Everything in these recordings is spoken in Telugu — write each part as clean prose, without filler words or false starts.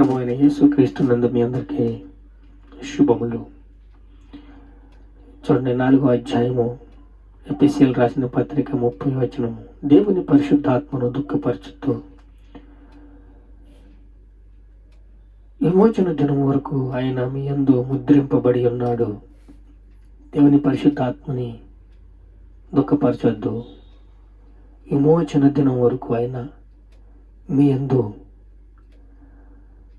ప్రభు అయిన యేసుక్రీస్తునందు మీ అందరికీ శుభములు. చూడండి, 4వ అధ్యాయము ఎఫెసీయులకు రాసిన పత్రిక 30వ వచనము. దేవుని పరిశుద్ధాత్మను దుఃఖపరచుతూ విమోచన దినం వరకు ఆయన మీ యందు ముద్రింపబడి ఉన్నాడు. దేవుని పరిశుద్ధాత్మని దుఃఖపరచొద్దు. విమోచన దినం వరకు ఆయన మీ యందు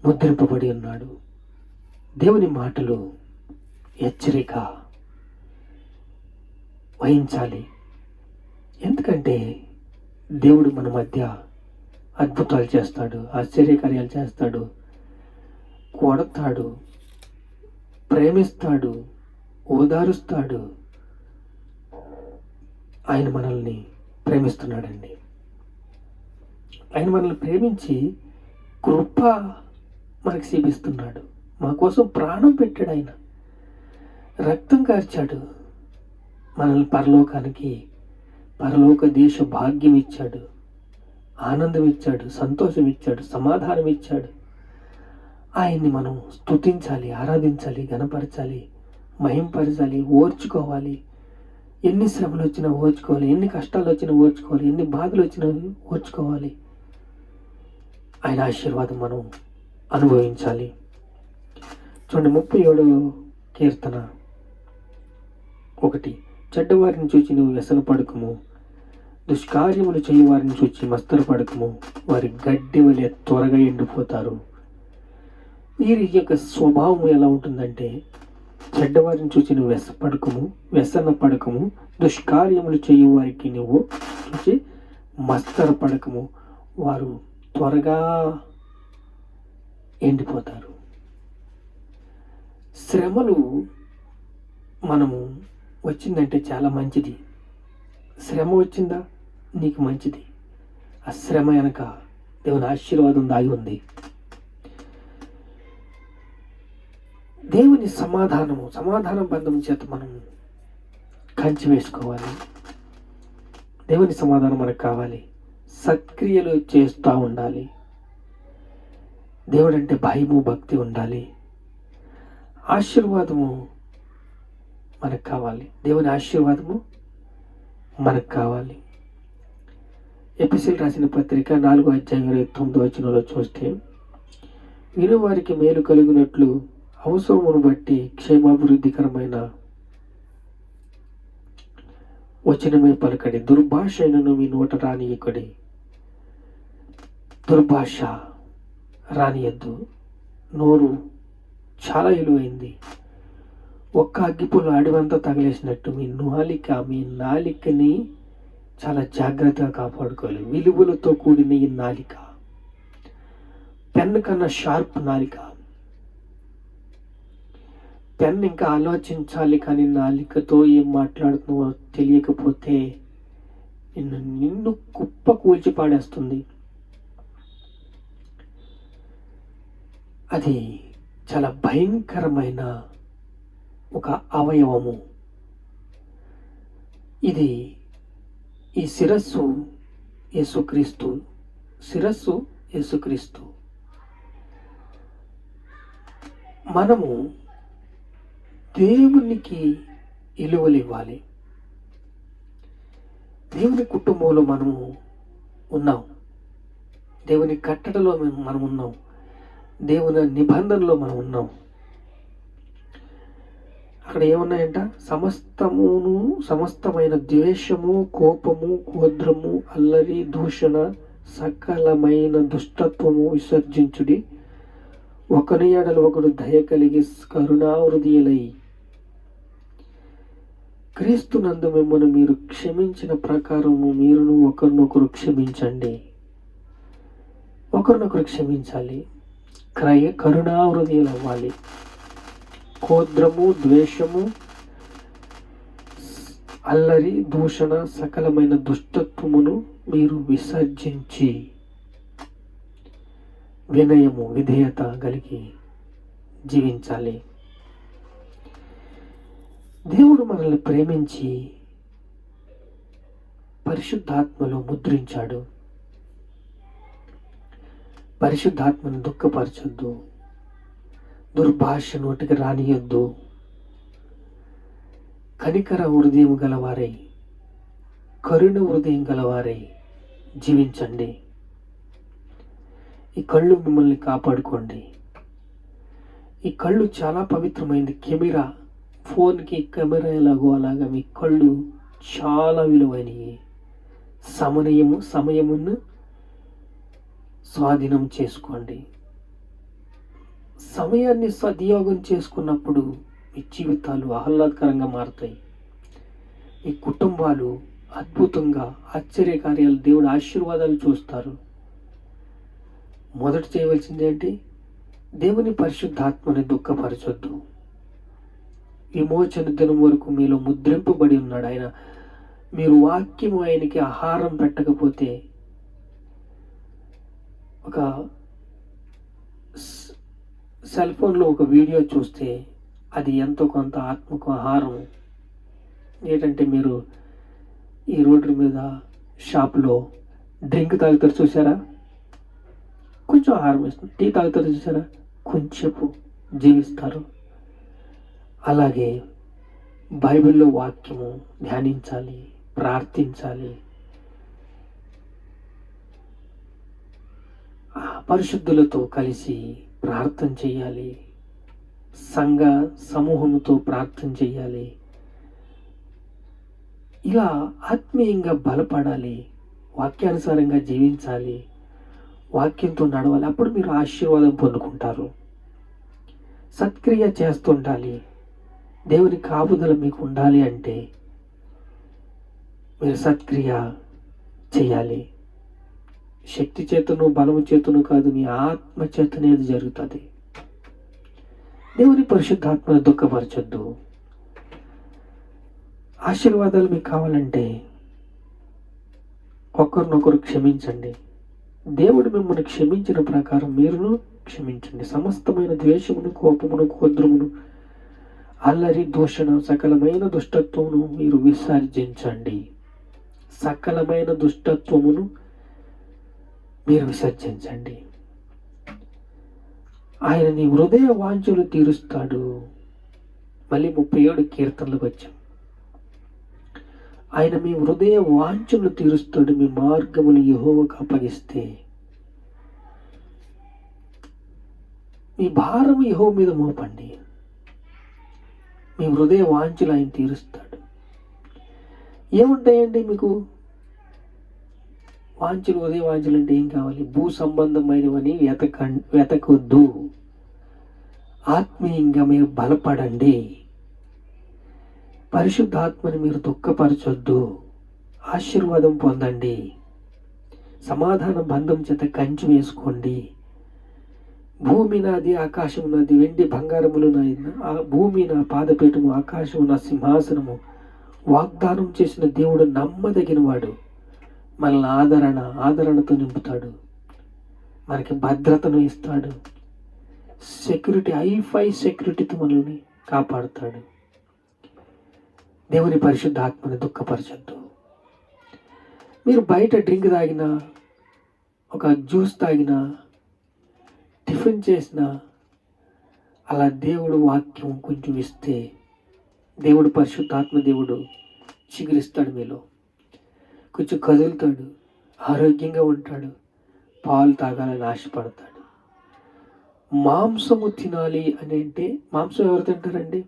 ముద్రింపబడి ఉన్నాడు. దేవుని మాటలు హెచ్చరిక వహించాలి. ఎందుకంటే దేవుడు మన మధ్య అద్భుతాలు చేస్తాడు, ఆశ్చర్యకార్యాలు చేస్తాడు, కొడతాడు, ప్రేమిస్తాడు, ఓదారుస్తాడు. ఆయన మనల్ని ప్రేమిస్తున్నాడండి. ఆయన మనల్ని ప్రేమించి కృప మనకు చూపిస్తున్నాడు. మా కోసం ప్రాణం పెట్టాడు. ఆయన రక్తం కార్చాడు. మనల్ని పరలోక దేశ భాగ్యం ఇచ్చాడు, ఆనందం ఇచ్చాడు, సంతోషం ఇచ్చాడు, సమాధానం ఇచ్చాడు. ఆయన్ని మనం స్తుతించాలి, ఆరాధించాలి, గణపరచాలి, మహింపరచాలి, ఓర్చుకోవాలి. ఎన్ని శ్రమలు వచ్చినా ఓర్చుకోవాలి, ఎన్ని కష్టాలు వచ్చినా ఓర్చుకోవాలి, ఎన్ని బాధలు వచ్చినా ఓర్చుకోవాలి. ఆయన ఆశీర్వాదం మనం అనుభవించాలి. చూడండి, 37వ కీర్తన 1. చెడ్డవారిని చూచి నువ్వు వ్యసన పడకము, దుష్కార్యములు చేయవారిని చూచి మస్తరపడకము. వారి గడ్డి వలె త్వరగా ఎండిపోతారు. వీరి యొక్క స్వభావం ఎలా ఉంటుందంటే, చెడ్డవారిని చూచి నువ్వు వ్యసన పడకము, దుష్కార్యములు చేయు వారికి నువ్వు చూచి మస్తరపడకము. వారు త్వరగా ఎండిపోతారు. శ్రమలు మనము వచ్చిందంటే చాలా మంచిది. శ్రమ వచ్చిందా నీకు మంచిది. ఆ శ్రమ వెనక దేవుని ఆశీర్వాదం దాగి ఉంది. దేవుని సమాధాన బంధం చేత మనం కంచి వేసుకోవాలి. దేవుని సమాధానం మనకు కావాలి. సత్క్రియలు చేస్తూ ఉండాలి. దేవుడు అంటే భయము, భక్తి ఉండాలి. ఆశీర్వాదము మనకు కావాలి. దేవుని ఆశీర్వాదము మనకు కావాలి. ఎఫెసీయులకు రాసిన పత్రిక 4వ అధ్యాయం 29వ వచనంలో చూస్తే, విను వారికి మేలు కలుగునట్లు అవసరమును బట్టి క్షేమాభివృద్ధికరమైన వచనమే పలకడి. దుర్భాష అయినను మీ నోట రానియకుడి. దుర్భాష రానియద్దు. నోరు చాలా విలువైంది. ఒక్క అగ్గిపుల్ల అడవంతా తగిలేసినట్టు మీ నాలికని చాలా జాగ్రత్తగా కాపాడుకోవాలి. విలువలతో కూడిన ఈ నాలిక పెన్ను కన్నా షార్ప్ నాలిక. పెన్ ఇంకా ఆలోచించాలి, కానీ నాలికతో ఏం మాట్లాడుతున్నావో తెలియకపోతే నిన్ను కుప్ప కూల్చి పాడేస్తుంది. అది చాలా భయంకరమైన ఒక అవయవము. ఇది ఈ శిరస్సు యేసుక్రీస్తు. మనము దేవునికి విలువలు ఇవ్వాలి. దేవుని కుటుంబంలో మనము ఉన్నాం. దేవుని కట్టడలో మనం ఉన్నాం. దేవుని నిబంధనలో మనం ఉన్నాం. అక్కడ ఏమున్నాయంట? సమస్తమైన ద్వేషము, కోపము, క్రోధము, అల్లరి, దూషణ, సకలమైన దుష్టత్వము విసర్జించుడి. ఒకని ఎడల ఒకడు దయ కలిగి కరుణాహృదయులై క్రీస్తునందు మిమ్మల్ని మీరు క్షమించిన ప్రకారము మీరును ఒకరినొకరు క్షమించండి. ఒకరినొకరు క్షమించాలి. కరుణాహృదయులు అవ్వాలి. క్రోధము, ద్వేషము, అల్లరి, దూషణ, సకలమైన దుష్టత్వమును మీరు విసర్జించి వినయము, విధేయత కలిగి జీవించాలి. దేవుడు మనల్ని ప్రేమించి పరిశుద్ధాత్మలో ముద్రించాడు. పరిశుద్ధాత్మను దుఃఖపరచొద్దు, దుర్భాష నోటికి రానియొద్దు. కనికర హృదయం గలవారై, కరుణ హృదయం గలవారై జీవించండి. ఈ కళ్ళు మిమ్మల్ని కాపాడుకోండి. ఈ కళ్ళు చాలా పవిత్రమైనది. కెమెరా, ఫోన్కి కెమెరా ఎలాగో అలాగా మీ కళ్ళు చాలా విలువైనవి. సమయమును స్వాధీనం చేసుకోండి. సమయాన్ని సద్వినియోగం చేసుకున్నప్పుడు మీ జీవితాలు ఆహ్లాదకరంగా మారుతాయి. మీ కుటుంబాలు అద్భుతంగా ఆశ్చర్యకార్యాలు, దేవుడి ఆశీర్వాదాలు చూస్తారు. మొదట చేయవలసింది ఏంటి? దేవుని పరిశుద్ధాత్మని దుఃఖపరచొద్దు. విమోచన దినం వరకు మీలో ముద్రింపబడి ఉన్నాడు ఆయన. మీరు వాక్యము ఆయనకి ఆహారం పెట్టకపోతే, ఒక సెల్ ఫోన్లో ఒక వీడియో చూస్తే అది ఎంతో కొంత ఆత్మకు ఆహారం. ఏంటంటే మీరు ఈ రోడ్డు మీద షాప్లో డ్రింక్ తాగుతారు చూసారా, కొంచెం ఆహారం ఇస్తుంది. టీ తాగుతారు చూసారా, కొంచెంసేపు జీవిస్తారు. అలాగే బైబిల్లో వాక్యము ధ్యానించాలి, ప్రార్థించాలి. పరిశుద్ధులతో కలిసి ప్రార్థన చేయాలి. సంఘ సమూహంతో ప్రార్థన చేయాలి. ఇలా ఆత్మీయంగా బలపడాలి, వాక్యానుసారంగా జీవించాలి, వాక్యంతో నడవాలి. అప్పుడు మీరు ఆశీర్వాదం పొందుకుంటారు. సత్క్రియ చేస్తుండాలి. దేవుని కాపుదల మీకు ఉండాలి అంటే మీరు సత్క్రియ చేయాలి. శక్తి చేతను బలము చేతను కాదు, నీ ఆత్మ చేతనే అది జరుగుతుంది. దేవుని పరిశుద్ధాత్మను దుఃఖపరచొద్దు. ఆశీర్వాదాలు మీకు కావాలంటే ఒకరినొకరు క్షమించండి. దేవుడు మిమ్మల్ని క్షమించిన ప్రకారం మీరును క్షమించండి. సమస్తమైన ద్వేషమును, కోపమును, క్రోధమును, అల్లరి, దూషణ, సకలమైన దుష్టత్వమును మీరు విసర్జించండి. సకలమైన దుష్టత్వమును మీరు విసర్జించండి. ఆయన నీ హృదయ వాంఛలు తీరుస్తాడు. మళ్ళీ 37 కీర్తనలకు వచ్చాం. ఆయన మీ హృదయ వాంఛలు తీరుస్తాడు. మీ మార్గములు యెహోవాకు అప్పగిస్తే, మీ భారము యెహోవా మీద మోపండి. మీ హృదయ వాంఛలు ఆయన తీరుస్తాడు. ఏముంటాయండి మీకు వాంఛలు? ఉదయ వాంఛలు అంటే ఏం కావాలి? భూ సంబంధమైనవని వెతకొద్దు. ఆత్మీయంగా మీరు బలపడండి. పరిశుద్ధాత్మని మీరు దుఃఖపరచొద్దు. ఆశీర్వాదం పొందండి. సమాధాన బంధం చేత కంచి వేసుకోండి. భూమి నాది, ఆకాశము నాది, వెండి బంగారములు నాది. ఆ భూమి నా పాదపీఠము, ఆకాశము నా సింహాసనము. వాగ్దానం చేసిన దేవుడు నమ్మదగినవాడు. మనల్ని ఆదరణతో నింపుతాడు. మనకి భద్రతను ఇస్తాడు. సెక్యూరిటీ, హైఫై సెక్యూరిటీతో మనల్ని కాపాడుతాడు. దేవుని పరిశుద్ధాత్మని దుఃఖపరచొద్దు. మీరు బయట డ్రింక్ తాగినా, ఒక జ్యూస్ తాగినా, టిఫిన్ చేసినా, అలా దేవుడు వాక్యం కొంచెం ఇస్తే దేవుడు, పరిశుద్ధాత్మ దేవుడు చిగురిస్తాడు. మీలో కొంచెం కదులుతాడు, ఆరోగ్యంగా ఉంటాడు, పాలు తాగాలని ఆశపడతాడు. మాంసము తినాలి అని అంటే, మాంసం ఎవరు తింటారండి?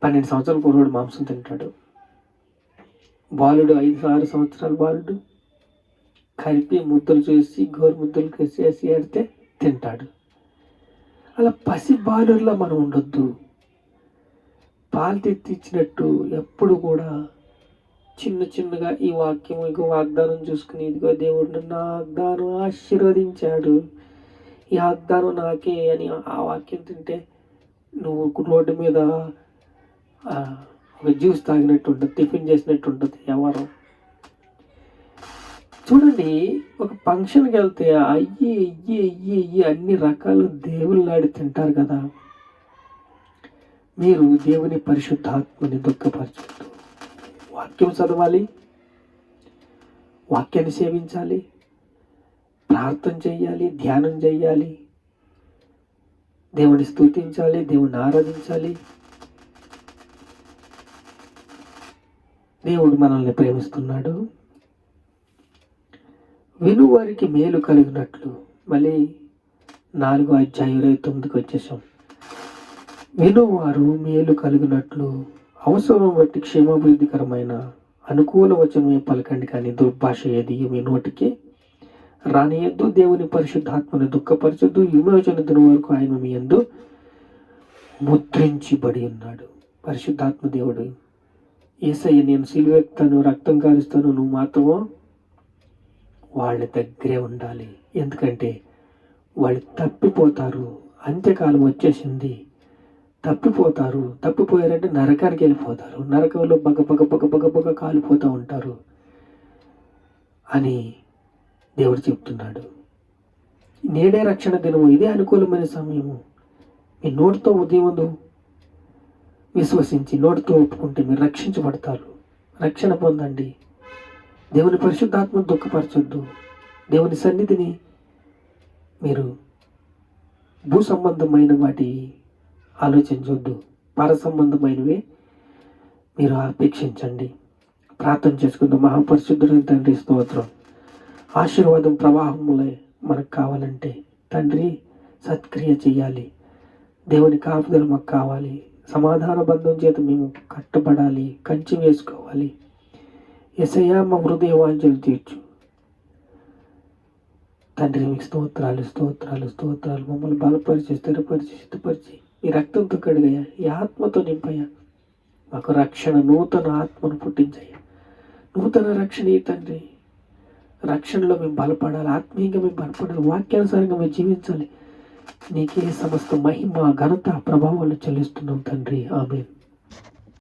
12 సంవత్సరాల కుర్రోడు మాంసం తింటాడు. బాలుడు 5-6 సంవత్సరాల బాలుడు కలిపి ముద్దలు చేసి, గోరు ముద్దలు వేసి ఆడితే తింటాడు. అలా పసి బాలుర్లా మనం ఉండొద్దు. పాలు తెచ్చినట్టు ఎప్పుడు కూడా చిన్నగా ఈ వాక్యం, ఇంకో వాగ్దానం చూసుకుని, ఇదిగో దేవుడు నా వాగ్దానం ఆశీర్వదించాడు, ఈ వాగ్దానం నాకే అని ఆ వాక్యం తింటే నువ్వు రోడ్డు మీద ఒక జ్యూస్ తాగినట్టు ఉంటుంది, టిఫిన్ చేసినట్టు ఉంటుంది. ఎవరు చూడండి, ఒక ఫంక్షన్కి వెళ్తే అయ్యి అన్ని రకాలు దేవుళ్ళాడి తింటారు కదా. మీరు దేవుని పరిశుద్ధాత్మని దుఃఖపరచొద్దు. వాక్యం చదవాలి, వాక్యాన్ని సేవించాలి, ప్రార్థన చేయాలి, ధ్యానం చేయాలి, దేవుని స్తుతించాలి, దేవుని ఆరాధించాలి. దేవుడు మనల్ని ప్రేమిస్తున్నాడు. వినువారికి మేలు కలిగినట్లు, మళ్ళీ 4:29 వచ్చేసాం. వినువారు మేలు కలిగినట్లు అవసరం బట్టి క్షేమాభివృద్ధికరమైన అనుకూల వచనమే పలకండి, కానీ దుర్భాష ఏది మీ నోటికి రానియద్దు. దేవుని పరిశుద్ధాత్మను దుఃఖపరచొద్దు. విమోచన దినం వరకు ఆయన మీ యందు ముద్రించబడి ఉన్నాడు. పరిశుద్ధాత్మ దేవుడు యేసయ్య, నేను సిలువెత్తాను, రక్తం కారుస్తాను, నువ్వు మాత్రమో వాళ్ళ దగ్గరే ఉండాలి. ఎందుకంటే వాళ్ళు తప్పిపోతారు. అంత్యకాలం వచ్చేసింది. తప్పిపోయారంటే నరకానికి వెళ్ళిపోతారు. నరకంలో బగ కాలిపోతూ ఉంటారు అని దేవుడు చెప్తున్నాడు. నేడే రక్షణ దినము, ఇదే అనుకూలమైన సమయము. మీ నోటితో ఉదయం విశ్వసించి నోటితో ఒప్పుకుంటే మీరు రక్షించబడతారు. రక్షణ పొందండి. దేవుని పరిశుద్ధాత్మను దుఃఖపరచొద్దు. దేవుని సన్నిధిని మీరు భూ సంబంధమైన వాటి ఆలోచించొద్దు. పర సంబంధమైనవే మీరు అపేక్షించండి. ప్రార్థన చేసుకుందాం. మహాపరిశుద్ధుడైన తండ్రి, స్తోత్రం. ఆశీర్వాదం ప్రవాహములే మనకు కావాలంటే తండ్రి సత్క్రియ చేయాలి. దేవుని కాపుదల మాకు కావాలి. సమాధాన బంధం చేత మేము కట్టబడాలి, కంచి వేసుకోవాలి. యేసయ్యా, మా హృదయ వాంఛలు తీర్చు తండ్రి. మీకు స్తోత్రాలు. మమ్మల్ని బలపరిచి, స్థిరపరిచి, సిద్ధపరిచి ఈ రక్తంతో కడిగయ్యా, ఈ ఆత్మతో నింపయ్యా. మాకు రక్షణ, నూతన ఆత్మను పుట్టించయ్యా. నూతన రక్షణ ఈ తండ్రి. రక్షణలో మేము బలపడాలి, ఆత్మీయంగా మేము బలపడాలి, వాక్యానుసారంగా మేము జీవించాలి. నీకే సమస్త మహిమ, ఘనత, ప్రభావాలు చెల్లిస్తున్నాం తండ్రి. ఆమేన్.